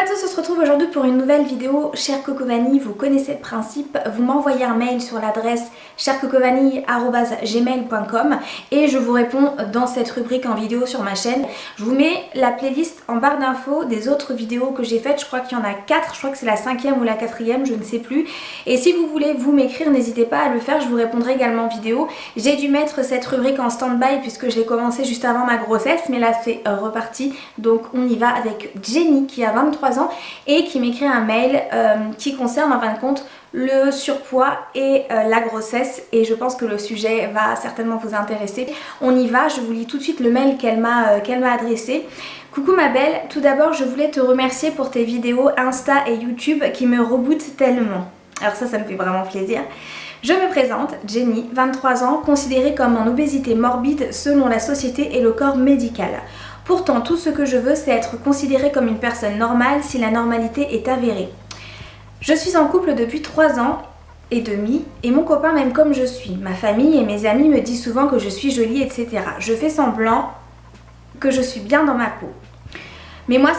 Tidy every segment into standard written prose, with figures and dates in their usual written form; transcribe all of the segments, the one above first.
à tous, on se retrouve aujourd'hui pour une nouvelle vidéo. Chère Cocovanie, vous connaissez le principe, vous m'envoyez un mail sur l'adresse cherecocovanie@gmail.com et je vous réponds dans cette rubrique en vidéo sur ma chaîne. Je vous mets la playlist en barre d'infos des autres vidéos que j'ai faites, je crois qu'il y en a 4, je crois que c'est la 5e ou la 4e, je ne sais plus. Et si vous voulez vous m'écrire, n'hésitez pas à le faire, je vous répondrai également en vidéo. J'ai dû mettre cette rubrique en stand-by puisque je l'ai commencé juste avant ma grossesse, mais là c'est reparti. Donc on y va avec Jenny qui a 23 ans et qui m'écrit un mail qui concerne en fin de compte le surpoids et la grossesse, et je pense que le sujet va certainement vous intéresser. On y va, je vous lis tout de suite le mail qu'elle m'a adressé. Coucou ma belle, tout d'abord je voulais te remercier pour tes vidéos Insta et YouTube qui me rebootent tellement. Alors ça me fait vraiment plaisir. Je me présente, Jenny, 23 ans, considérée comme en obésité morbide selon la société et le corps médical. Pourtant, tout ce que je veux, c'est être considérée comme une personne normale si la normalité est avérée. Je suis en couple depuis 3 ans et demi et mon copain m'aime comme je suis. Ma famille et mes amis me disent souvent que je suis jolie, etc. Je fais semblant que je suis bien dans ma peau. Mais moi,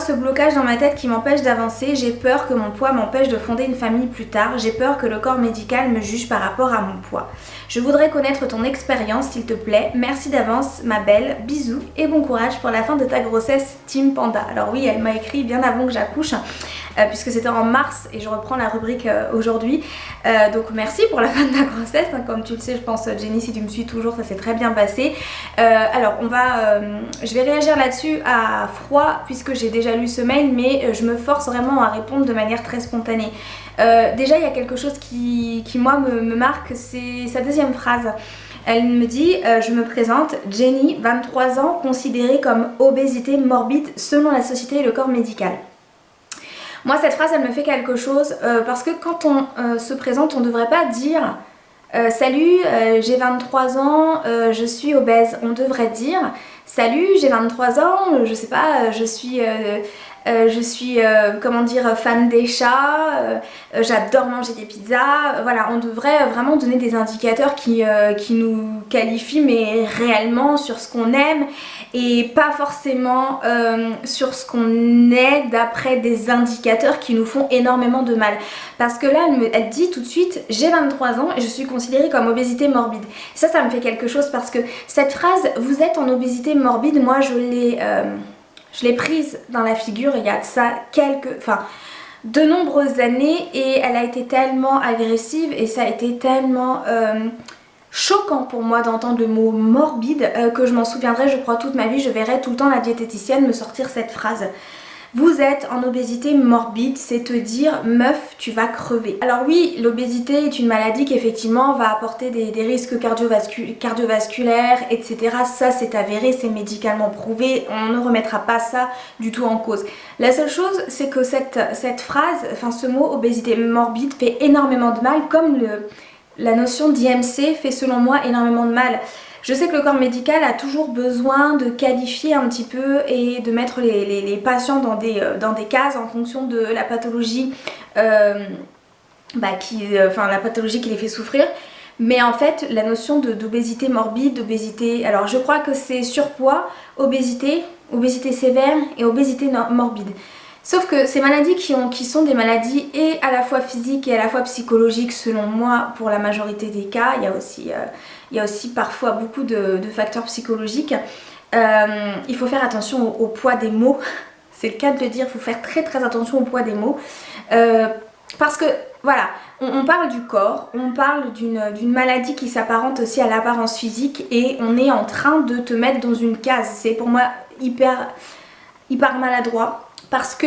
ce blocage dans ma tête qui m'empêche d'avancer, j'ai peur que mon poids m'empêche de fonder une famille plus tard, j'ai peur que le corps médical me juge par rapport à mon poids. Je voudrais connaître ton expérience s'il te plaît, merci d'avance ma belle, bisous et bon courage pour la fin de ta grossesse Team Panda. Alors oui, elle m'a écrit bien avant que j'accouche, puisque c'était en mars et je reprends la rubrique aujourd'hui. Donc merci pour la fin de ta grossesse, hein, comme tu le sais je pense Jenny, si tu me suis toujours, ça s'est très bien passé. Alors je vais réagir là-dessus à froid puisque j'ai déjà lu ce mail, mais je me force vraiment à répondre de manière très spontanée. Déjà il y a quelque chose qui moi me marque, c'est sa deuxième phrase. Elle me dit je me présente, Jenny, 23 ans, considérée comme obésité morbide selon la société et le corps médical. Moi cette phrase elle me fait quelque chose parce que quand on se présente on ne devrait pas dire salut j'ai 23 ans, je suis obèse. On devrait dire salut j'ai 23 ans, je sais pas, je suis comment dire, fan des chats, j'adore manger des pizzas. Voilà, on devrait vraiment donner des indicateurs qui nous qualifient mais réellement sur ce qu'on aime et pas forcément sur ce qu'on est d'après des indicateurs qui nous font énormément de mal. Parce que là elle dit tout de suite j'ai 23 ans et je suis considérée comme obésité morbide. Ça me fait quelque chose parce que cette phrase vous êtes en obésité morbide, moi je l'ai prise dans la figure il y a de ça de nombreuses années et elle a été tellement agressive et ça a été tellement choquant pour moi d'entendre le mot morbide que je m'en souviendrai je crois toute ma vie. Je verrai tout le temps la diététicienne me sortir cette phrase. Vous êtes en obésité morbide, c'est te dire meuf tu vas crever. Alors oui, l'obésité est une maladie qui effectivement va apporter des risques cardiovasculaires, etc. Ça c'est avéré, c'est médicalement prouvé, on ne remettra pas ça du tout en cause. La seule chose c'est que cette phrase, enfin ce mot obésité morbide fait énormément de mal, comme la notion d'IMC fait selon moi énormément de mal. Je sais que le corps médical a toujours besoin de qualifier un petit peu et de mettre les patients dans des cases en fonction de la pathologie, la pathologie qui les fait souffrir. Mais en fait, la notion d'obésité morbide, d'obésité, alors je crois que c'est surpoids, obésité sévère et obésité morbide. Sauf que ces maladies qui sont des maladies et à la fois physiques et à la fois psychologiques selon moi pour la majorité des cas, il y a aussi parfois beaucoup de facteurs psychologiques. Il faut faire attention au poids des mots, c'est le cas de le dire, il faut faire très très attention au poids des mots. Parce que voilà, on parle du corps, on parle d'une maladie qui s'apparente aussi à l'apparence physique et on est en train de te mettre dans une case. C'est pour moi hyper maladroit. Parce que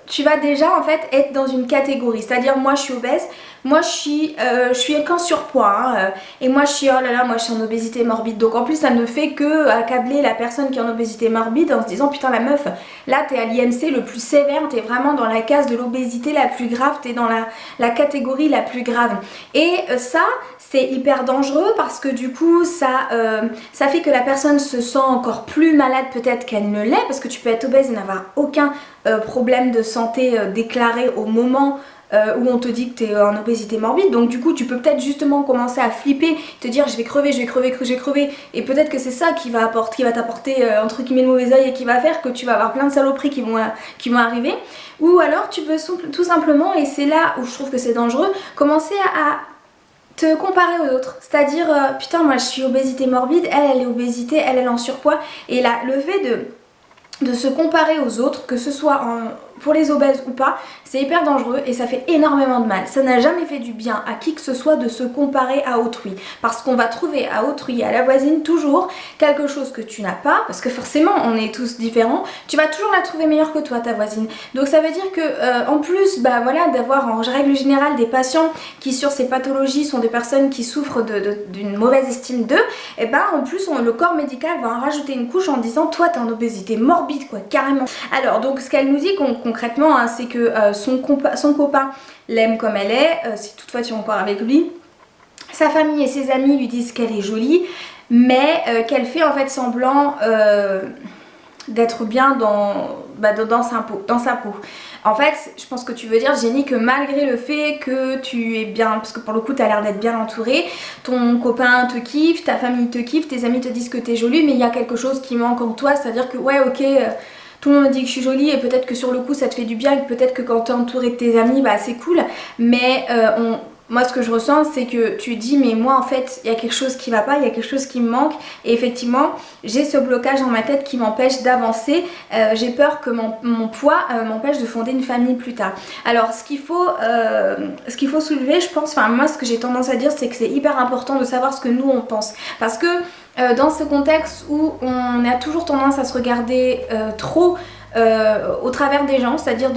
tu vas déjà en fait être dans une catégorie, c'est-à-dire moi je suis obèse, moi je suis qu'en surpoids hein, et moi je suis oh là là, moi je suis en obésité morbide. Donc en plus ça ne fait que accabler la personne qui est en obésité morbide en se disant putain la meuf, là t'es à l'IMC le plus sévère, t'es vraiment dans la case de l'obésité la plus grave, t'es dans la catégorie la plus grave. Et ça c'est hyper dangereux parce que du coup ça fait que la personne se sent encore plus malade peut-être qu'elle ne l'est, parce que tu peux être obèse et n'avoir aucun problème de santé déclaré au moment où on te dit que tu es en obésité morbide. Donc du coup tu peux peut-être justement commencer à flipper, te dire je vais crever, je vais crever, je vais crever, et peut-être que c'est ça qui va t'apporter entre guillemets le mauvais oeil et qui va faire que tu vas avoir plein de saloperies qui vont arriver. Ou alors tu peux tout simplement, et c'est là où je trouve que c'est dangereux, commencer à te comparer aux autres, c'est-à-dire putain moi je suis obésité morbide, elle est obésité, elle est en surpoids, et là le fait de se comparer aux autres, que ce soit pour les obèses ou pas, c'est hyper dangereux et ça fait énormément de mal. Ça n'a jamais fait du bien à qui que ce soit de se comparer à autrui, parce qu'on va trouver à autrui, à la voisine, toujours quelque chose que tu n'as pas, parce que forcément on est tous différents, tu vas toujours la trouver meilleure que toi ta voisine. Donc ça veut dire que en plus bah voilà, d'avoir en règle générale des patients qui sur ces pathologies sont des personnes qui souffrent d'une mauvaise estime d'eux, et ben en plus le corps médical va en rajouter une couche en disant toi t'es en obésité morbide quoi, carrément. Alors donc ce qu'elle nous dit concrètement hein, c'est que son copain l'aime comme elle est, si toutefois tu es encore avec lui. Sa famille et ses amis lui disent qu'elle est jolie, mais qu'elle fait en fait semblant d'être bien dans sa peau. En fait, je pense que tu veux dire, Jenny, que malgré le fait que tu es bien, parce que pour le coup tu as l'air d'être bien entourée, ton copain te kiffe, ta famille te kiffe, tes amis te disent que tu es jolie, mais il y a quelque chose qui manque en toi, c'est-à-dire que ouais ok... tout le monde me dit que je suis jolie et peut-être que sur le coup ça te fait du bien et peut-être que quand tu es entourée de tes amis bah c'est cool, mais moi ce que je ressens c'est que tu dis mais moi en fait il y a quelque chose qui va pas, il y a quelque chose qui me manque, et effectivement j'ai ce blocage dans ma tête qui m'empêche d'avancer, j'ai peur que mon poids m'empêche de fonder une famille plus tard. Alors ce qu'il faut soulever, je pense, enfin moi ce que j'ai tendance à dire c'est que c'est hyper important de savoir ce que nous on pense, parce que dans ce contexte où on a toujours tendance à se regarder trop au travers des gens, c'est-à-dire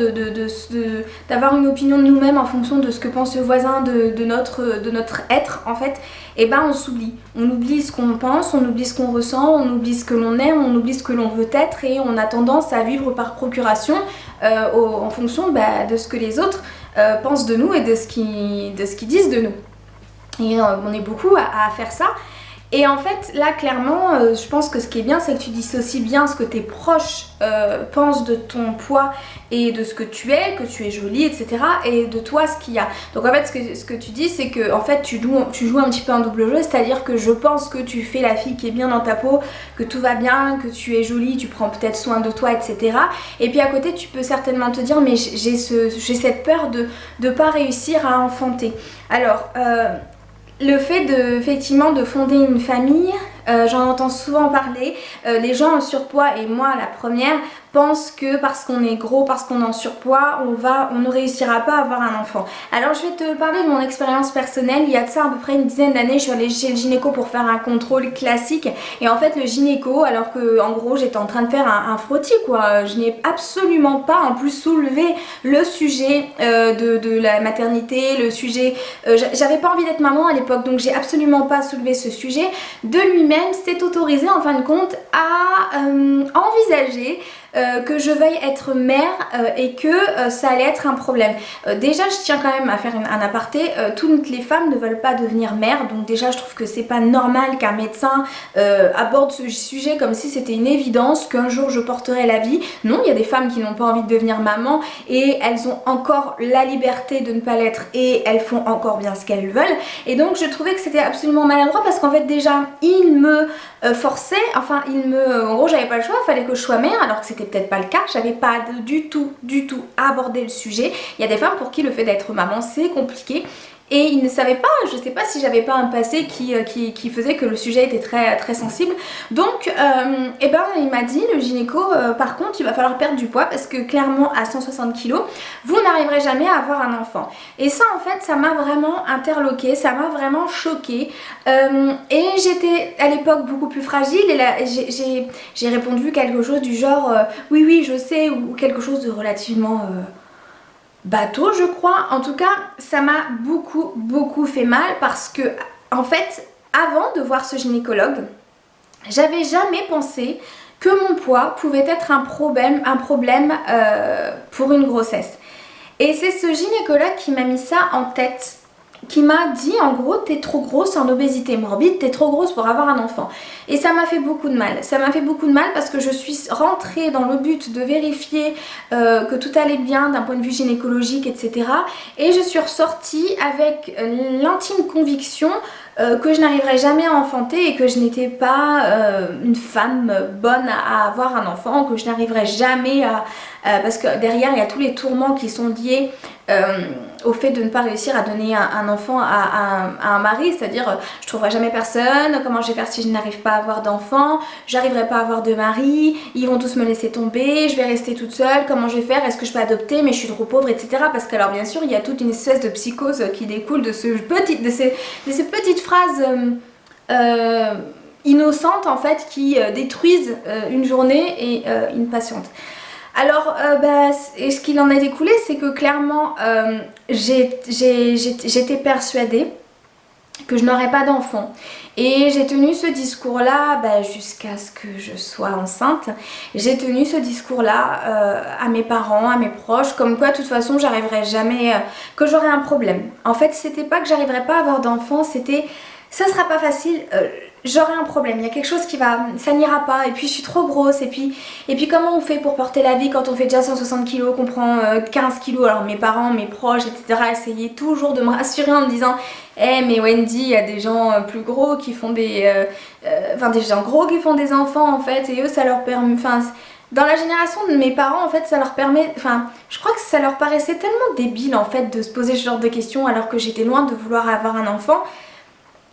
d'avoir une opinion de nous-mêmes en fonction de ce que pense le voisin de notre être en fait, et ben on s'oublie. On oublie ce qu'on pense, on oublie ce qu'on ressent, on oublie ce que l'on aime, on oublie ce que l'on veut être, et on a tendance à vivre par procuration en fonction de ce que les autres pensent de nous et de ce qu'ils disent de nous. Et on est beaucoup à faire ça. Et en fait là clairement je pense que ce qui est bien c'est que tu dissocies bien ce que tes proches pensent de ton poids et de ce que tu es jolie etc, et de toi ce qu'il y a. Donc en fait ce que tu dis c'est que en fait tu joues un petit peu un double jeu, c'est à dire que je pense que tu fais la fille qui est bien dans ta peau, que tout va bien, que tu es jolie, tu prends peut-être soin de toi etc, et puis à côté tu peux certainement te dire mais j'ai cette peur de pas réussir à enfanter. Alors le fait effectivement de fonder une famille, j'en entends souvent parler, les gens en surpoids et moi la première pensent que parce qu'on est gros, parce qu'on est en surpoids, on ne réussira pas à avoir un enfant. Alors je vais te parler de mon expérience personnelle. Il y a de ça à peu près une dizaine d'années, je suis allée chez le gynéco pour faire un contrôle classique, et en fait le gynéco, alors que en gros j'étais en train de faire un frottis quoi, je n'ai absolument pas en plus soulevé le sujet de la maternité, le sujet, j'avais pas envie d'être maman à l'époque, donc j'ai absolument pas soulevé ce sujet. De lui-même s'est autorisé en fin de compte à envisager que je veuille être mère et que ça allait être un problème. Déjà je tiens quand même à faire un aparté, toutes les femmes ne veulent pas devenir mère, donc déjà je trouve que c'est pas normal qu'un médecin aborde ce sujet comme si c'était une évidence qu'un jour je porterai la vie. Non, il y a des femmes qui n'ont pas envie de devenir maman et elles ont encore la liberté de ne pas l'être et elles font encore bien ce qu'elles veulent, et donc je trouvais que c'était absolument maladroit parce qu'en fait déjà il me forçait, enfin en gros j'avais pas le choix, il fallait que je sois mère, alors que c'était peut-être pas le cas, j'avais pas du tout abordé le sujet. Il y a des femmes pour qui le fait d'être maman c'est compliqué, et ils ne savaient pas, je sais pas si j'avais pas un passé qui faisait que le sujet était très sensible. Donc et ben il m'a dit, le gynéco, par contre il va falloir perdre du poids parce que clairement à 160 kg vous n'arriverez jamais à avoir un enfant. Et ça en fait ça m'a vraiment interloquée, ça m'a vraiment choquée, et j'étais à l'époque beaucoup plus fragile, et là j'ai répondu quelque chose du genre oui je sais, ou quelque chose de relativement bateau je crois. En tout cas ça m'a beaucoup fait mal parce que en fait avant de voir ce gynécologue j'avais jamais pensé que mon poids pouvait être un problème pour une grossesse, et c'est ce gynécologue qui m'a mis ça en tête qui m'a dit en gros t'es trop grosse en obésité morbide, t'es trop grosse pour avoir un enfant. Et ça m'a fait beaucoup de mal. Ça m'a fait beaucoup de mal parce que je suis rentrée dans le but de vérifier que tout allait bien d'un point de vue gynécologique, etc. Et je suis ressortie avec l'intime conviction que je n'arriverais jamais à enfanter et que je n'étais pas une femme bonne à avoir un enfant, que je n'arriverais jamais à... parce que derrière il y a tous les tourments qui sont liés au fait de ne pas réussir à donner un enfant à un mari, c'est-à-dire je trouverai jamais personne, comment je vais faire si je n'arrive pas à avoir d'enfant, j'arriverai pas à avoir de mari, ils vont tous me laisser tomber, je vais rester toute seule, comment je vais faire, est-ce que je peux adopter mais je suis trop pauvre, etc. Parce que alors bien sûr il y a toute une espèce de psychose qui découle de ces petites phrases innocentes en fait qui détruisent une journée et une patiente. Alors, et ce qu'il en a découlé, c'est que clairement, j'étais persuadée que je n'aurais pas d'enfant. Et j'ai tenu ce discours-là jusqu'à ce que je sois enceinte. J'ai tenu ce discours-là à mes parents, à mes proches, comme quoi de toute façon j'arriverais jamais, que j'aurais un problème. En fait, c'était pas que j'arriverais pas à avoir d'enfant, c'était ça sera pas facile. J'aurai un problème, il y a quelque chose qui va, ça n'ira pas, et puis je suis trop grosse, et puis comment on fait pour porter la vie quand on fait déjà 160 kg, qu'on prend 15 kg. Alors mes parents, mes proches, etc. essayaient toujours de me rassurer en me disant mais Wendy, il y a des gens plus gros qui font des gens gros qui font des enfants en fait, et eux ça leur permet, dans la génération de mes parents en fait ça leur permet, je crois que ça leur paraissait tellement débile en fait de se poser ce genre de questions alors que j'étais loin de vouloir avoir un enfant.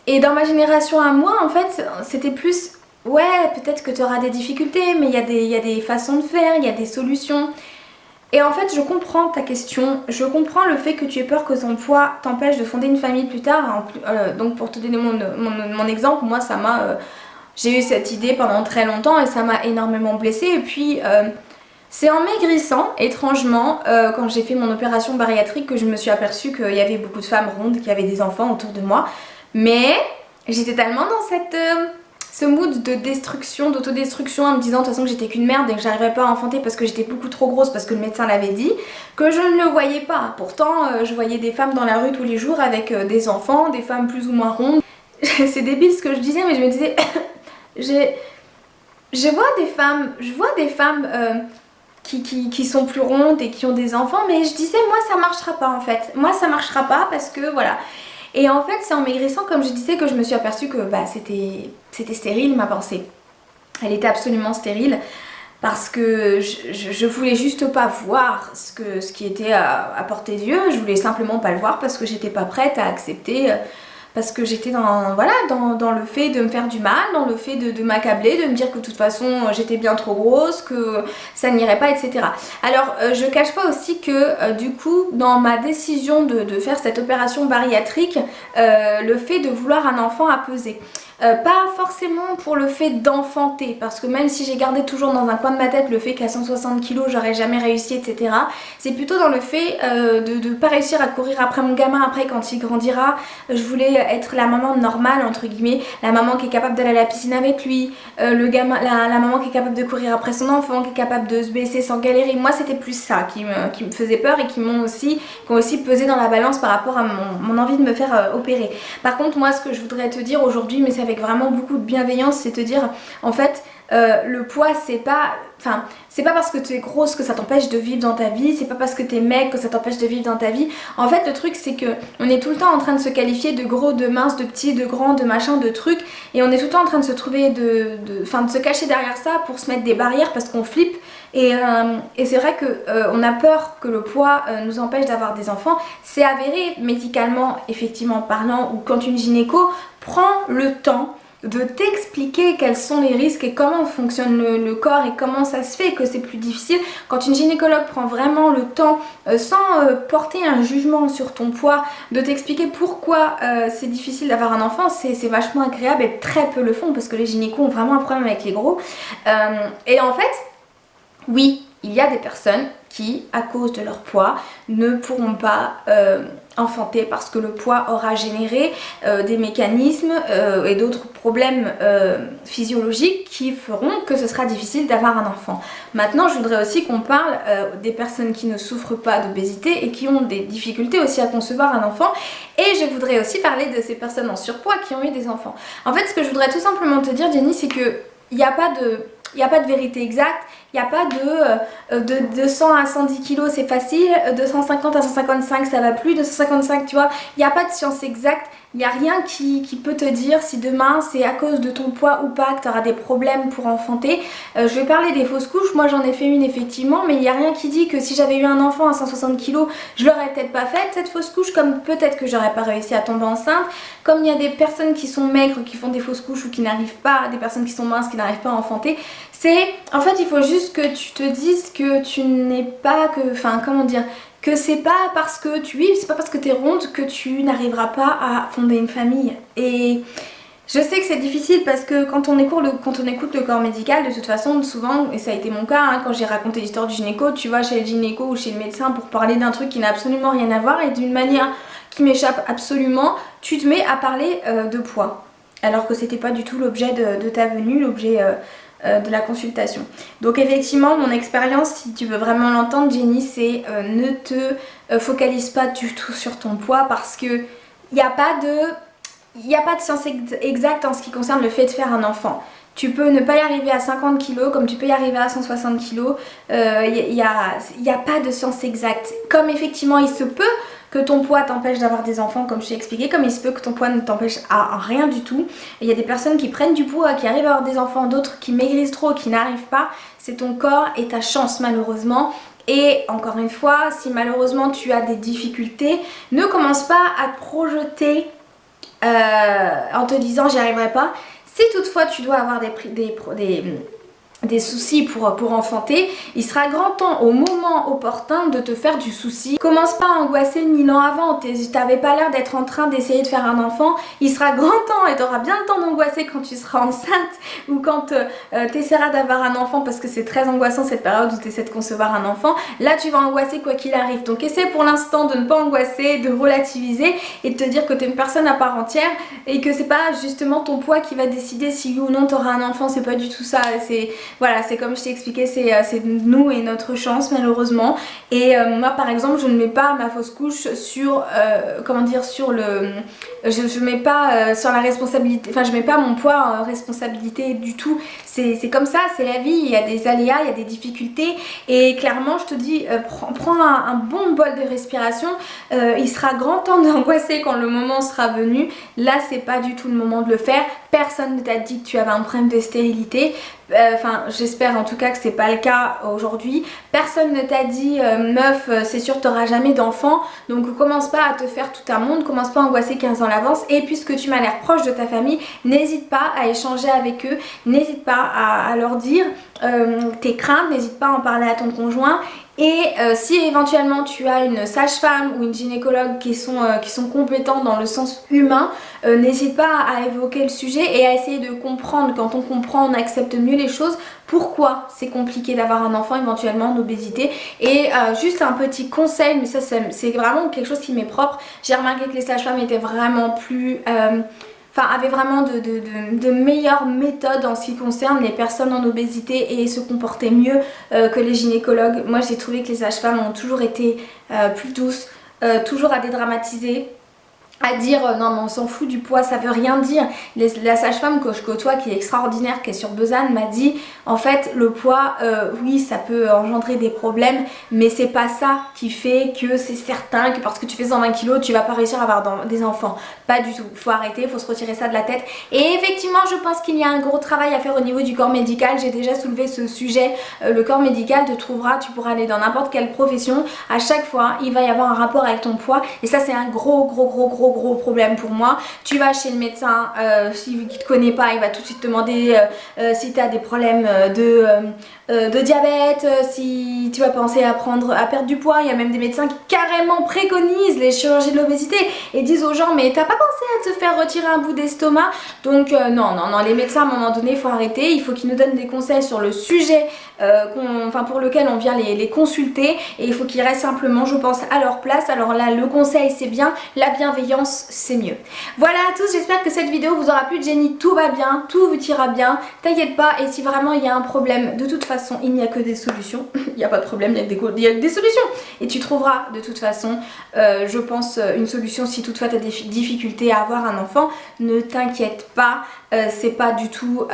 Et dans ma génération à moi, en fait, c'était plus, ouais, peut-être que tu auras des difficultés, mais il y a des façons de faire, il y a des solutions. Et en fait, je comprends ta question, je comprends le fait que tu aies peur que ton poids t'empêche de fonder une famille plus tard. Donc pour te donner mon exemple, moi, j'ai eu cette idée pendant très longtemps et ça m'a énormément blessée. Et puis... c'est en maigrissant, étrangement, quand j'ai fait mon opération bariatrique que je me suis aperçue qu'il y avait beaucoup de femmes rondes qui avaient des enfants autour de moi. Mais j'étais tellement dans ce mood de destruction, d'autodestruction, en me disant de toute façon que j'étais qu'une merde et que j'arriverais pas à enfanter parce que j'étais beaucoup trop grosse, parce que le médecin l'avait dit, que je ne le voyais pas. Pourtant, je voyais des femmes dans la rue tous les jours avec des enfants, des femmes plus ou moins rondes. C'est débile ce que je disais, mais je me disais... je vois des femmes qui sont plus rondes et qui ont des enfants, mais je disais moi ça marchera pas en fait. Moi ça marchera pas parce que voilà... Et en fait c'est en maigrissant, comme je disais, que je me suis aperçue que c'était stérile ma pensée. Elle était absolument stérile parce que je voulais juste pas voir ce qui était à portée d'yeux. Je voulais simplement pas le voir parce que j'étais pas prête à accepter, parce que j'étais dans le fait de me faire du mal, dans le fait de m'accabler, de me dire que de toute façon j'étais bien trop grosse, que ça n'irait pas, etc. Alors je cache pas aussi que du coup dans ma décision de faire cette opération bariatrique, le fait de vouloir un enfant a pesé. Pas forcément pour le fait d'enfanter, parce que même si j'ai gardé toujours dans un coin de ma tête le fait qu'à 160 kg j'aurais jamais réussi, etc. C'est plutôt dans le fait de pas réussir à courir après mon gamin après quand il grandira. Je voulais être la maman normale entre guillemets, la maman qui est capable d'aller à la piscine avec lui, la maman qui est capable de courir après son enfant, qui est capable de se baisser sans galérer. Moi c'était plus ça qui me faisait peur et qui ont aussi pesé dans la balance par rapport à mon envie de me faire opérer. Par contre moi ce que je voudrais te dire aujourd'hui, mais c'est avec vraiment beaucoup de bienveillance, c'est te dire en fait le poids c'est pas parce que tu es grosse que ça t'empêche de vivre dans ta vie, c'est pas parce que tu es maigre que ça t'empêche de vivre dans ta vie. En fait le truc c'est que on est tout le temps en train de se qualifier de gros, de mince, de petit, de grand, de machin, de trucs, et on est tout le temps en train de se trouver de se cacher derrière ça pour se mettre des barrières parce qu'on flippe. Et c'est vrai qu'on a peur que le poids nous empêche d'avoir des enfants. C'est avéré médicalement, effectivement parlant, ou quand une gynéco prend le temps de t'expliquer quels sont les risques et comment fonctionne le corps et comment ça se fait que c'est plus difficile. Quand une gynécologue prend vraiment le temps, sans porter un jugement sur ton poids, de t'expliquer pourquoi c'est difficile d'avoir un enfant, c'est vachement agréable, et très peu le font parce que les gynécos ont vraiment un problème avec les gros. Et en fait, oui, il y a des personnes qui, à cause de leur poids, ne pourront pas enfanter parce que le poids aura généré des mécanismes et d'autres problèmes physiologiques qui feront que ce sera difficile d'avoir un enfant. Maintenant, je voudrais aussi qu'on parle des personnes qui ne souffrent pas d'obésité et qui ont des difficultés aussi à concevoir un enfant, et je voudrais aussi parler de ces personnes en surpoids qui ont eu des enfants. En fait, ce que je voudrais tout simplement te dire, Jenny, c'est que il n'y a pas de vérité exacte, il n'y a pas de 100 à 110 kilos c'est facile, de 150 à 155 ça va plus, de 155 tu vois, il n'y a pas de science exacte, il n'y a rien qui peut te dire si demain c'est à cause de ton poids ou pas que tu auras des problèmes pour enfanter. Je vais parler des fausses couches, moi j'en ai fait une effectivement, mais il n'y a rien qui dit que si j'avais eu un enfant à 160 kilos, je l'aurais peut-être pas faite cette fausse couche, comme peut-être que j'aurais pas réussi à tomber enceinte, comme il y a des personnes qui sont maigres qui font des fausses couches ou qui n'arrivent pas, des personnes qui sont minces qui n'arrivent pas à enfanter. En fait il faut juste que tu te dises que tu n'es pas que c'est pas parce que c'est pas parce que tu es ronde que tu n'arriveras pas à fonder une famille. Et je sais que c'est difficile parce que quand on écoute le corps médical, de toute façon souvent, et ça a été mon cas quand j'ai raconté l'histoire du gynéco, tu vas chez le gynéco ou chez le médecin pour parler d'un truc qui n'a absolument rien à voir et d'une manière qui m'échappe absolument, tu te mets à parler de poids. Alors que c'était pas du tout l'objet de ta venue, l'objet de la consultation. Donc effectivement mon expérience, si tu veux vraiment l'entendre Jenny, c'est ne te focalise pas du tout sur ton poids parce que il n'y a pas de science exacte en ce qui concerne le fait de faire un enfant. Tu peux ne pas y arriver à 50 kg comme tu peux y arriver à 160 kg, il n'y a pas de science exacte. Comme effectivement il se peut que ton poids t'empêche d'avoir des enfants comme je t'ai expliqué, comme il se peut que ton poids ne t'empêche à rien du tout. Il y a des personnes qui prennent du poids, qui arrivent à avoir des enfants, d'autres qui maigrissent trop, qui n'arrivent pas. C'est ton corps et ta chance malheureusement. Et encore une fois, si malheureusement tu as des difficultés, ne commence pas à te projeter en te disant j'y arriverai pas. Si toutefois tu dois avoir des soucis pour enfanter, il sera grand temps au moment opportun de te faire du souci. Commence pas à angoisser 1000 ans avant, t'avais pas l'air d'être en train d'essayer de faire un enfant, il sera grand temps et tu auras bien le temps d'angoisser quand tu seras enceinte ou quand tu essaieras d'avoir un enfant parce que c'est très angoissant cette période où tu essaies de concevoir un enfant. Là tu vas angoisser quoi qu'il arrive, donc essaie pour l'instant de ne pas angoisser, de relativiser et de te dire que tu es une personne à part entière et que c'est pas justement ton poids qui va décider si oui ou non tu auras un enfant, c'est pas du tout ça. Voilà, c'est comme je t'ai expliqué, c'est nous et notre chance malheureusement. Et moi par exemple je ne mets pas ma fausse couche sur je mets pas sur la responsabilité, enfin je mets pas mon poids en responsabilité du tout. C'est comme ça, c'est la vie, il y a des aléas, il y a des difficultés et clairement je te dis prends un bon bol de respiration, il sera grand temps d'angoisser quand le moment sera venu. Là c'est pas du tout le moment de le faire, personne ne t'a dit que tu avais un problème de stérilité. Enfin j'espère en tout cas que c'est pas le cas aujourd'hui. Personne ne t'a dit meuf c'est sûr t'auras jamais d'enfant, donc commence pas à te faire tout un monde, commence pas à angoisser 15 ans à l'avance. Et puisque tu m'as l'air proche de ta famille, n'hésite pas à échanger avec eux, n'hésite pas à leur dire tes craintes, n'hésite pas à en parler à ton conjoint. Et si éventuellement tu as une sage-femme ou une gynécologue qui sont compétents dans le sens humain, n'hésite pas à évoquer le sujet et à essayer de comprendre. Quand on comprend, on accepte mieux les choses. Pourquoi c'est compliqué d'avoir un enfant éventuellement en obésité. Et juste un petit conseil, mais ça c'est vraiment quelque chose qui m'est propre. J'ai remarqué que les sages-femmes étaient vraiment plus... avaient vraiment de meilleures méthodes en ce qui concerne les personnes en obésité et se comportaient mieux que les gynécologues. Moi j'ai trouvé que les sages-femmes ont toujours été plus douces, toujours à dédramatiser, à dire non mais on s'en fout du poids, ça veut rien dire. La sage-femme que je côtoie qui est extraordinaire, qui est sur Besançon, m'a dit en fait le poids oui ça peut engendrer des problèmes mais c'est pas ça qui fait que c'est certain que parce que tu fais 120 kg tu vas pas réussir à avoir des enfants. Pas du tout, faut arrêter, faut se retirer ça de la tête. Et effectivement je pense qu'il y a un gros travail à faire au niveau du corps médical. J'ai déjà soulevé ce sujet, le corps médical te trouvera, tu pourras aller dans n'importe quelle profession, à chaque fois il va y avoir un rapport avec ton poids et ça c'est un gros gros problème pour moi. Tu vas chez le médecin, s'il ne te connaît pas, il va tout de suite te demander si tu as des problèmes de diabète, si tu vas penser à perdre du poids. Il y a même des médecins qui carrément préconisent les chirurgies de l'obésité et disent aux gens mais t'as pas pensé à te faire retirer un bout d'estomac? Donc non, les médecins à un moment donné il faut arrêter, il faut qu'ils nous donnent des conseils sur le sujet pour lequel on vient les consulter, et il faut qu'ils restent simplement, je pense, à leur place. Alors là le conseil c'est bien, la bienveillance c'est mieux. Voilà à tous, j'espère que cette vidéo vous aura plu. Jenny, tout va bien, tout vous ira bien, t'inquiète pas, et si vraiment il y a un problème, de toute façon il n'y a que des solutions. Il n'y a pas de problème, il y a des solutions et tu trouveras de toute façon je pense une solution. Si toutefois tu as des difficultés à avoir un enfant, ne t'inquiète pas, c'est pas du tout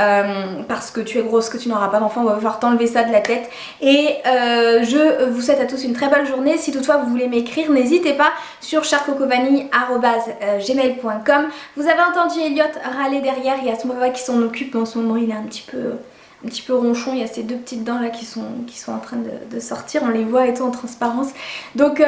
parce que tu es grosse que tu n'auras pas d'enfant. On va pouvoir t'enlever ça de la tête, et je vous souhaite à tous une très belle journée. Si toutefois vous voulez m'écrire, n'hésitez pas sur charcocovani@gmail.com. Vous avez entendu Elliot râler derrière, il y a son papa qui s'en occupe, en ce moment il est un petit peu ronchon, il y a ces deux petites dents là qui sont en train de sortir, on les voit et tout en transparence. Donc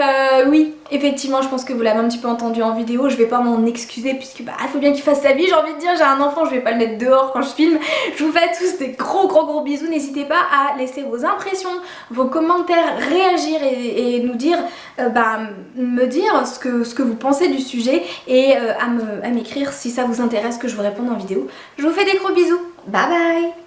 oui, effectivement je pense que vous l'avez un petit peu entendu en vidéo, je vais pas m'en excuser puisque il faut bien qu'il fasse sa vie, j'ai envie de dire, j'ai un enfant, je vais pas le mettre dehors quand je filme. Je vous fais tous des gros bisous, n'hésitez pas à laisser vos impressions, vos commentaires, réagir et nous dire, me dire ce que vous pensez du sujet, et à m'écrire si ça vous intéresse que je vous réponde en vidéo. Je vous fais des gros bisous, bye bye.